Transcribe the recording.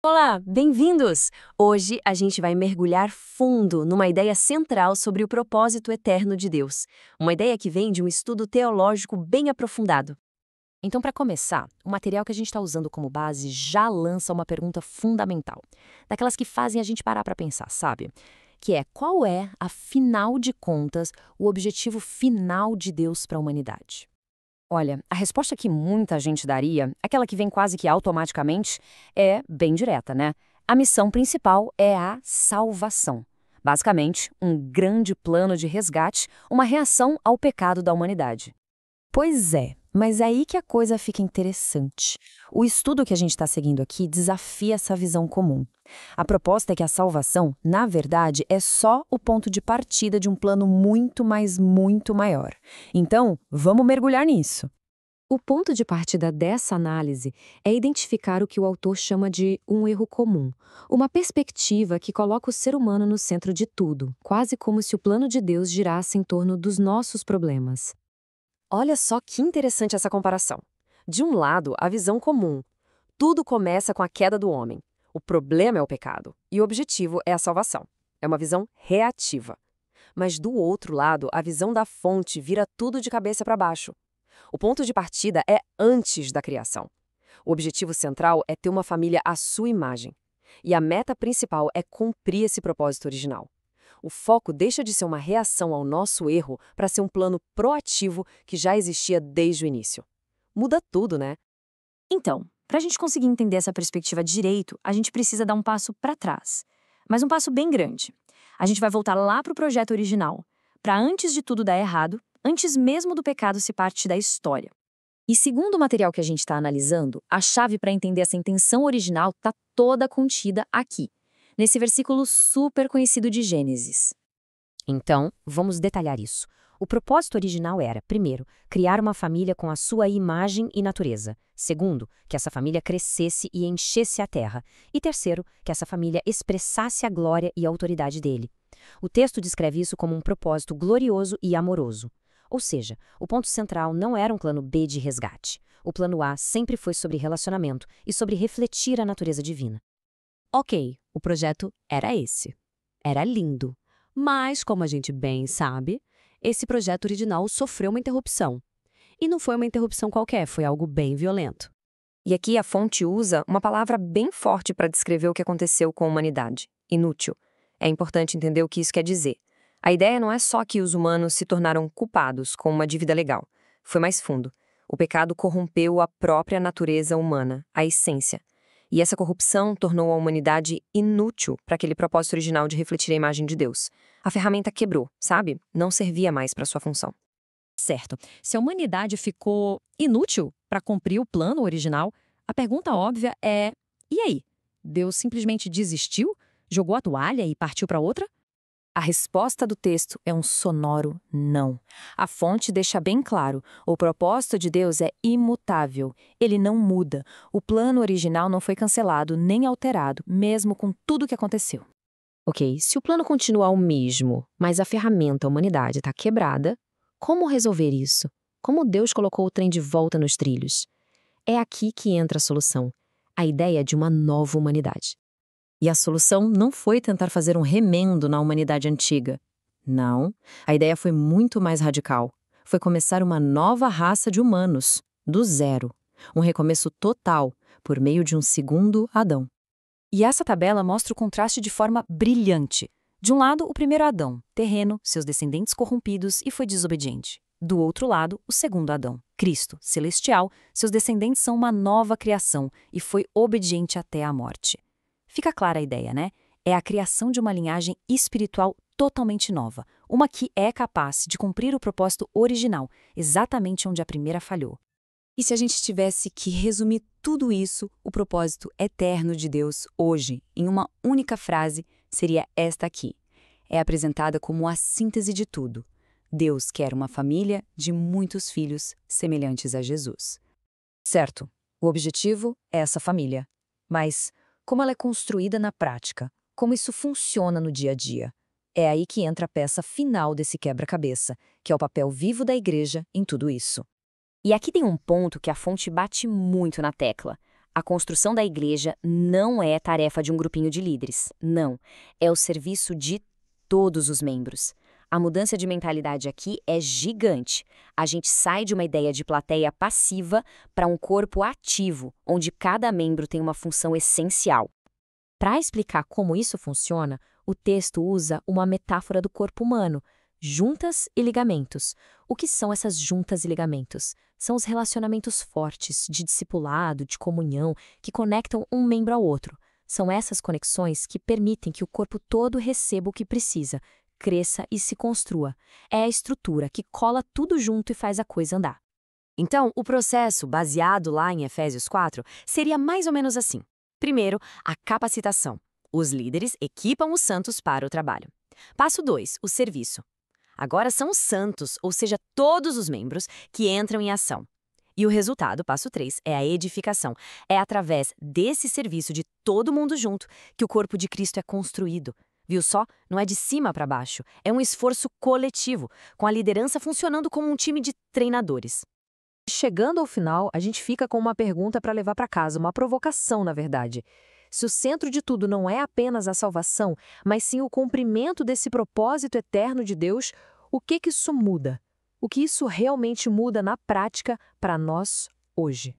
Olá, bem-vindos! Hoje a gente vai mergulhar fundo numa ideia central sobre o propósito eterno de Deus. Uma ideia que vem de um estudo teológico bem aprofundado. Então, para começar, o material que a gente está usando como base já lança uma pergunta fundamental, daquelas que fazem a gente parar para pensar, sabe? Que é qual é, afinal de contas, o objetivo final de Deus para a humanidade? Olha, a resposta que muita gente daria, aquela que vem quase que automaticamente, é bem direta, né? A missão principal é a salvação. Basicamente, um grande plano de resgate, uma reação ao pecado da humanidade. Pois é, mas é aí que a coisa fica interessante. O estudo que a gente está seguindo aqui desafia essa visão comum. A proposta é que a salvação, na verdade, é só o ponto de partida de um plano muito, mas muito maior. Então, vamos mergulhar nisso. O ponto de partida dessa análise é identificar o que o autor chama de um erro comum, uma perspectiva que coloca o ser humano no centro de tudo, quase como se o plano de Deus girasse em torno dos nossos problemas. Olha só que interessante essa comparação. De um lado, a visão comum. Tudo começa com a queda do homem. O problema é o pecado e o objetivo é a salvação. É uma visão reativa. Mas do outro lado, a visão da fonte vira tudo de cabeça para baixo. O ponto de partida é antes da criação. O objetivo central é ter uma família à sua imagem. E a meta principal é cumprir esse propósito original. O foco deixa de ser uma reação ao nosso erro para ser um plano proativo que já existia desde o início. Muda tudo, né? Então, para a gente conseguir entender essa perspectiva direito, a gente precisa dar um passo para trás. Mas um passo bem grande. A gente vai voltar lá para o projeto original, para antes de tudo dar errado, antes mesmo do pecado ser parte da história. E segundo o material que a gente está analisando, a chave para entender essa intenção original está toda contida aqui, nesse versículo super conhecido de Gênesis. Então, vamos detalhar isso. O propósito original era, primeiro, criar uma família com a sua imagem e natureza. Segundo, que essa família crescesse e enchesse a terra. E terceiro, que essa família expressasse a glória e a autoridade dele. O texto descreve isso como um propósito glorioso e amoroso. Ou seja, o ponto central não era um plano B de resgate. O plano A sempre foi sobre relacionamento e sobre refletir a natureza divina. Ok, o projeto era esse. Era lindo. Mas, como a gente bem sabe, esse projeto original sofreu uma interrupção. E não foi uma interrupção qualquer, foi algo bem violento. E aqui a fonte usa uma palavra bem forte para descrever o que aconteceu com a humanidade: inútil. É importante entender o que isso quer dizer. A ideia não é só que os humanos se tornaram culpados com uma dívida legal. Foi mais fundo. O pecado corrompeu a própria natureza humana, a essência. E essa corrupção tornou a humanidade inútil para aquele propósito original de refletir a imagem de Deus. A ferramenta quebrou, sabe? Não servia mais para sua função. Certo. Se a humanidade ficou inútil para cumprir o plano original, a pergunta óbvia é: e aí? Deus simplesmente desistiu? Jogou a toalha e partiu para outra? A resposta do texto é um sonoro não. A fonte deixa bem claro, o propósito de Deus é imutável, ele não muda. O plano original não foi cancelado nem alterado, mesmo com tudo que aconteceu. Ok, se o plano continua o mesmo, mas a ferramenta, a humanidade, está quebrada, como resolver isso? Como Deus colocou o trem de volta nos trilhos? É aqui que entra a solução, a ideia de uma nova humanidade. E a solução não foi tentar fazer um remendo na humanidade antiga. Não, a ideia foi muito mais radical. Foi começar uma nova raça de humanos, do zero. Um recomeço total, por meio de um segundo Adão. E essa tabela mostra o contraste de forma brilhante. De um lado, o primeiro Adão, terreno, seus descendentes corrompidos e foi desobediente. Do outro lado, o segundo Adão, Cristo, celestial, seus descendentes são uma nova criação e foi obediente até a morte. Fica clara a ideia, né? É a criação de uma linhagem espiritual totalmente nova, uma que é capaz de cumprir o propósito original, exatamente onde a primeira falhou. E se a gente tivesse que resumir tudo isso, o propósito eterno de Deus hoje, em uma única frase, seria esta aqui. É apresentada como a síntese de tudo. Deus quer uma família de muitos filhos semelhantes a Jesus. Certo, o objetivo é essa família. Mas como ela é construída na prática? Como isso funciona no dia a dia? É aí que entra a peça final desse quebra-cabeça, que é o papel vivo da igreja em tudo isso. E aqui tem um ponto que a fonte bate muito na tecla. A construção da igreja não é tarefa de um grupinho de líderes. Não. É o serviço de todos os membros. A mudança de mentalidade aqui é gigante. A gente sai de uma ideia de plateia passiva para um corpo ativo, onde cada membro tem uma função essencial. Para explicar como isso funciona, o texto usa uma metáfora do corpo humano, juntas e ligamentos. O que são essas juntas e ligamentos? São os relacionamentos fortes, de discipulado, de comunhão, que conectam um membro ao outro. São essas conexões que permitem que o corpo todo receba o que precisa, cresça e se construa. É a estrutura que cola tudo junto e faz a coisa andar. Então, o processo, baseado lá em Efésios 4, seria mais ou menos assim. Primeiro, a capacitação. Os líderes equipam os santos para o trabalho. Passo 2, o serviço. Agora são os santos, ou seja, todos os membros, que entram em ação. E o resultado, passo 3, é a edificação. É através desse serviço de todo mundo junto que o corpo de Cristo é construído. Viu só? Não é de cima para baixo. É um esforço coletivo, com a liderança funcionando como um time de treinadores. Chegando ao final, a gente fica com uma pergunta para levar para casa, uma provocação, na verdade. Se o centro de tudo não é apenas a salvação, mas sim o cumprimento desse propósito eterno de Deus, o que isso muda? O que isso realmente muda na prática para nós hoje?